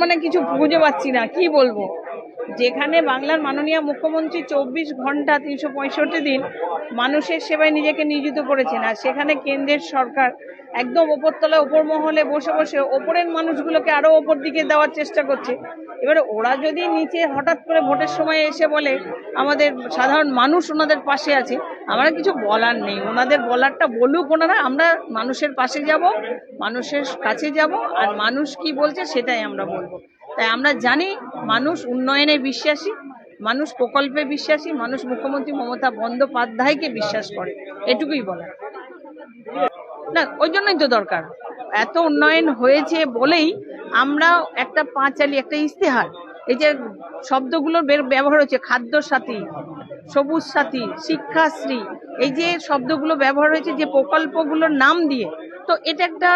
মানে কিছু খুঁজে পাচ্ছি না, কি বলবো। যেখানে বাংলার মাননীয় মুখ্যমন্ত্রী 24 ঘন্টা 365 দিন মানুষের সেবায় নিজেকে নিয়োজিত করেছেন, আর সেখানে কেন্দ্রের সরকার একদম ওপরতলায় ওপর মহলে বসে বসে ওপরের মানুষগুলোকে আরো ওপর দিকে দেওয়ার চেষ্টা করছে। এবারে ওরা যদি নিচে হঠাৎ করে ভোটের সময় এসে বলে আমাদের সাধারণ মানুষ ওনাদের পাশে আছে, আমরা কিছু বলার নেই। ওনাদের বলারটা বলুক ওনারা, আমরা মানুষের পাশে যাব, মানুষের কাছে যাব, আর মানুষ কি বলছে সেটাই আমরা বলবো। তাই আমরা জানি মানুষ উন্নয়নে বিশ্বাসী, মানুষ প্রকল্পে বিশ্বাসী, মানুষ মুখ্যমন্ত্রী মমতা বন্দ্যোপাধ্যায়কে বিশ্বাস করে, এটুকুই বলা। না, ওই জন্যই তো দরকার, এত উন্নয়ন হয়েছে বলেই আমরা একটা পাঁচালী, একটা ইস্তেহার, এই যে শব্দগুলোর ব্যবহার হচ্ছে, খাদ্য সাথী, সবুজ সাথী, শিক্ষাশ্রী, এই যে শব্দগুলো ব্যবহার হয়েছে যে প্রকল্পগুলোর নাম দিয়ে, তো এটা একটা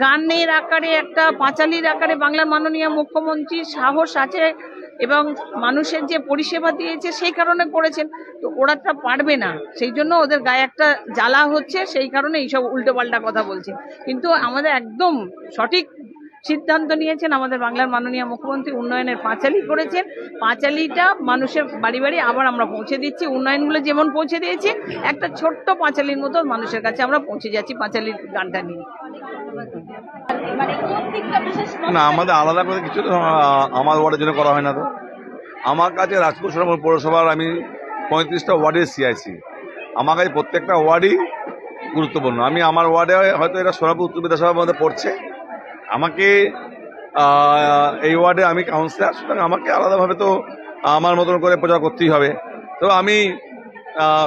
গানের আকারে, একটা পাঁচালীর আকারে বাংলার মাননীয় মুখ্যমন্ত্রীর সাহস আছে এবং মানুষের যে পরিষেবা দিয়েছে সেই কারণে করেছেন। তো ওরা তা পারবে না, সেই জন্য ওদের গায়ে একটা জ্বালা হচ্ছে, সেই কারণে এইসব উল্টোপাল্টা কথা বলছে। কিন্তু আমাদের একদম সঠিক সিদ্ধান্ত নিয়েছেন আমাদের বাংলার মাননীয় মুখ্যমন্ত্রী, উন্নয়নের পাঁচালী করেছেন। পাঁচালীটা মানুষের বাড়ি বাড়ি আবার আমরা পৌঁছে দিচ্ছি, উন্নয়নগুলো যেমন পৌঁছে দিয়েছি, একটা ছোট্ট পাঁচালীর মতো মানুষের কাছে আমরা পৌঁছে যাচ্ছি পাঁচালীর গানটা নিয়ে। না, আমাদের আলাদা করে কিছু আমার ওয়ার্ডের জন্য করা হয় না। তো আমার কাছে রাজপুর সোনাপুর পৌরসভার আমি 35টা ওয়ার্ডের সিআইসি, আমার কাছে প্রত্যেকটা ওয়ার্ডই গুরুত্বপূর্ণ। আমি আমার ওয়ার্ডে হয়তো এটা সোনাপুর উত্তর বিধানসভার মধ্যে পড়ছে, আমাকে এই ওয়ার্ডে আমি কাউন্সিলর, সুতরাং আমাকে আলাদাভাবে তো আমার মতন করে প্রচার করতেই হবে। তো আমি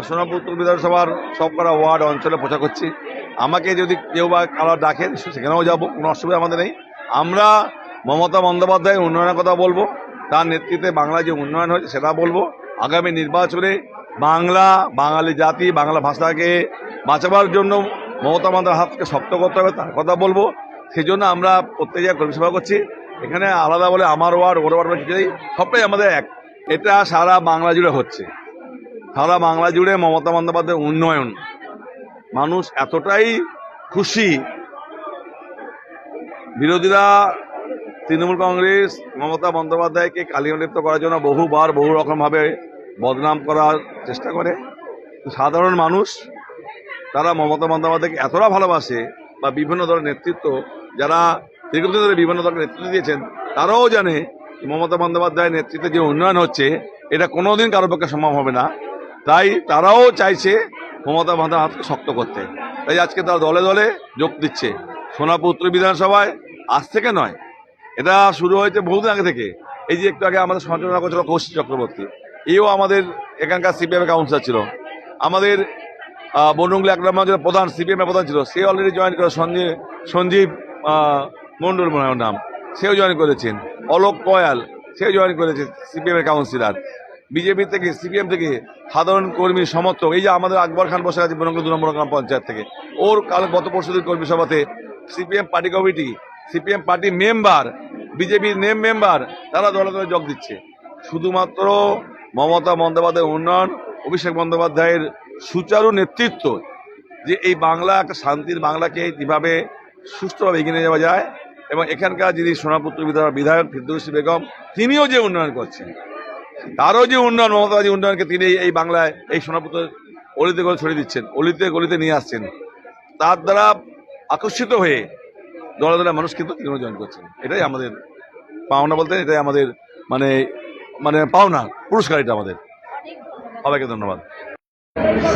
সোনাপুর উত্তর বিধানসভার সব করা ওয়ার্ড অঞ্চলে প্রচার করছি। আমাকে যদি কেউ বা কারো ডাকেন সেখানেও যাবো, কোনো অসুবিধা আমাদের নেই। আমরা মমতা বন্দ্যোপাধ্যায়ের উন্নয়নের কথা বলবো, তার নেতৃত্বে বাংলা যে উন্নয়ন হয়েছে সেটা বলবো। আগামী নির্বাচনে বাংলা, বাঙালি জাতি, বাংলা ভাষাকে বাঁচাবার জন্য মমতা বন্দ্যোপাধ্যায়ের হাতকে শক্ত করতে হবে, তার কথা বলবো। সেই জন্য আমরা প্রত্যেক জায়গায় কর্মী সভা করছি। এখানে আলাদা বলে আমার ওয়ার্ড, ওর ওয়ার্ড কিছু নেই, সবটাই আমাদের এক। এটা সারা বাংলা জুড়ে হচ্ছে, সারা বাংলা জুড়ে মমতা বন্দ্যোপাধ্যায়ের উন্নয়ন। মানুষ এতটাই খুশি, বিরোধীরা তৃণমূল কংগ্রেস মমতা বন্দ্যোপাধ্যায়কে কালিমালিপ্ত করার জন্য বহুবার বহু রকমভাবে বদনাম করার চেষ্টা করে। সাধারণ মানুষ তারা মমতা বন্দ্যোপাধ্যায়কে এতটা ভালোবাসে, বা বিভিন্ন দলের নেতৃত্ব যারা দীর্ঘদিন ধরে বিভিন্ন দলের নেতৃত্ব দিয়েছেন, তারাও জানে মমতা বন্দ্যোপাধ্যায়ের নেতৃত্বে যে উন্নয়ন হচ্ছে এটা কোনোদিন কারোর পক্ষে সম্ভব হবে না। তাই তারাও চাইছে মমতা বন্দ্যোপাধ্যায়ের হাতকে শক্ত করতে। তাই আজকে তারা দলে দলে যোগ দিচ্ছে সোনাপুর উত্তর বিধানসভায়। আজ থেকে নয়, এটা শুরু হয়েছে বহুদিন আগে থেকে। এই যে একটু আগে আমাদের সঞ্চালনা করছিল কৌশিক চক্রবর্তী, এও আমাদের এখানকার সিপিএম কাউন্সিলর ছিল। আমাদের বনরুংলা 1 নম্বর প্রধান, সিপিএম এর প্রধান ছিল, সে অলরেডি জয়েন করে, সঞ্জীব মন্ডল মনে হয় নাম, সেও জয়েন করেছেন। অলোক কয়াল, সেও জয়েন করেছে, সিপিএম এর কাউন্সিলর। বিজেপি থেকে, সিপিএম থেকে সাধারণ কর্মী সমর্থক, এই যে আমাদের আকবর খান বসে আছে বনরুংলা 2 নম্বর গ্রাম পঞ্চায়েত থেকে, ওর কাল গত পরশুদিন কর্মী সভাতে CPM party committee, CPM party member, বিজেপির নেম মেম্বার, তারা দলে দলে যোগ দিচ্ছে। শুধুমাত্র মমতা বন্দ্যোপাধ্যায়ের উন্নয়ন, অভিষেক বন্দ্যোপাধ্যায়ের সুচারু নেতৃত্ব, যে এই বাংলা একটা শান্তির বাংলাকে কিভাবে সুষ্ঠুভাবে এগিয়ে নিয়ে যাওয়া যায়, এবং এখানকার যিনি সোনাপুত্র বিধায়ক ফিরদৌসী বেগম, তিনিও যে উন্নয়ন করছেন, তারও যে উন্নয়ন, মমতা যে উন্নয়নকে তিনি এই বাংলায়, এই সোনাপুত্র অলিতে গলিতে ছড়িয়ে দিচ্ছেন, অলিতে গলিতে নিয়ে আসছেন, তার দ্বারা আকর্ষিত হয়ে দলে দলে মানুষ কিন্তু তৃণমূল জয়েন করছেন। এটাই আমাদের পাওনা, বলতে এটাই আমাদের মানে মানে পাওনা, পুরস্কার এটা আমাদের। সবাইকে ধন্যবাদ।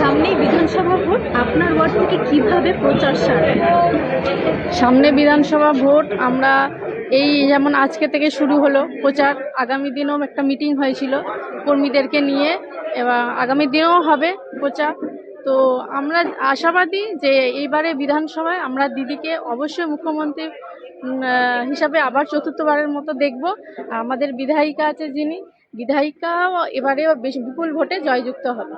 সামনেই বিধানসভা ভোট, আপনার ওয়ার্ড থেকে কিভাবে প্রচার সারবেন? সামনে বিধানসভা ভোট, আমরা এই যেমন আজকে থেকে শুরু হলো প্রচার, আগামী দিনেও একটা মিটিং হয়েছিল কর্মীদেরকে নিয়ে, এবং আগামী দিনেও হবে প্রচার। তো আমরা আশাবাদী যে এইবারে বিধানসভায় আমরা দিদিকে অবশ্যই মুখ্যমন্ত্রী হিসাবে আবার চতুর্থবারের মতো দেখব। আমাদের বিধায়িকা আছে যিনি, বিধায়িকাও এবারেও বেশ বিপুল ভোটে জয়যুক্ত হবে।